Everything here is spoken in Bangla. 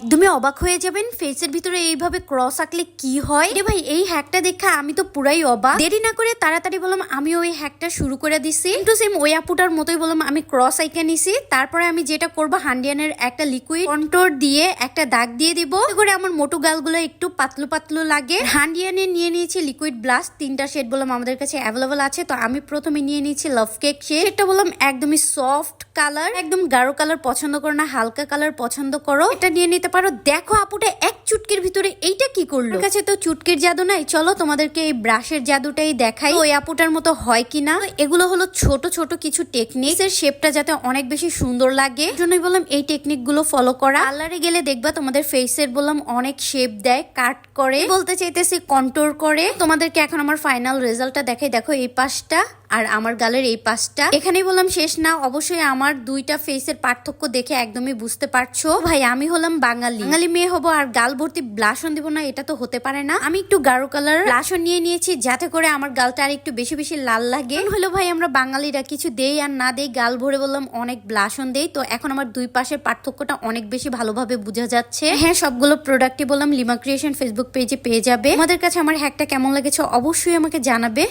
একদমই অবাক হয়ে যাবেন ফেসের ভিতরে এইভাবে ক্রস আঁকলে কি হয়। রে ভাই এই হ্যাকটা দেখে আমি তো পুরাই অবাক। দেরি না করে তাড়াতাড়ি বললাম আমি ওই হ্যাকটা শুরু করে দিছি। কিন্তু সেম ওই আপুটার মতোই বললাম আমি ক্রস আইকে নিছি। তারপরে আমি যেটা করবো হান্ডিয়ানের একটা লিকুইড কন্ট্রোর দিয়ে একটা দাগ দিয়ে দিব করে আমার মোটু গালগুলো একটু পাতলু পাতলু লাগে। হান্ডিয়ানে নিয়ে নিয়েছি লিকুইড ব্লাশ, 3টা শেড বললাম আমাদের কাছে অ্যাভেলেবল আছে। তো আমি প্রথমে নিয়ে নিয়েছি লাভ কেক শেড। এটা বললাম একদমই সফট কালার, একদম গাঢ় কালার পছন্দ করো না হালকা কালার পছন্দ করো এটা নিয়ে নিতে পারো। দেখো আপুটা এক চুটকির ভিতরে এইটা কি করলো। আমার কাছে তো চুটকির জাদু নাই, চলো তোমাদেরকে এই ব্রাশের জাদুটাই দেখাই ওই আপুটার মতো হয় কিনা। এগুলো হলো ছোট ছোট কিছু টেকনিক এর শেপটা যাতে অনেক বেশি সুন্দর লাগে, জন্যই বললাম এই টেকনিক গুলো ফলো করা। পার্লারে গেলে দেখবা তোমাদের ফেসের বললাম অনেক শেপ দেয়, কাট করে, বলতে চাইতেছি কন্ট্রোর করে। তোমাদেরকে এখন আমার ফাইনাল রেজাল্টটা দেখাই। দেখো এই পাশটা আর আমার গালের এই পাশটা। এখানেই বললাম শেষ না, অবশ্যই আমার দুইটা ফেসের পার্থক্য দেখে একদমই বুঝতে পারছো। ভাই আমি হলাম বাঙালি মেয়ে হবো আর গাল ভর্তি ব্লাশন দিব না, এটা তো হতে পারে না। আমি একটু গাঢ় কালার ব্লাশন নিয়ে নিয়েছি যাতে করে আমার গালটা আর একটু বেশি বেশি লাল লাগে। হলো ভাই আমরা বাঙালিরা কিছু দেই আর না দেই, গাল ভরে বললাম অনেক ব্লাশন দেই। তো এখন আমার দুই পাশের পার্থক্যটা অনেক বেশি ভালোভাবে বোঝা যাচ্ছে। হ্যাঁ সবগুলো প্রোডাক্টই বললাম লিমা ক্রিয়েশন ফেসবুক পেজে পেয়ে যাবে। আমাদের কাছে আমার হ্যাকটা কেমন লেগেছে অবশ্যই আমাকে জানাবে।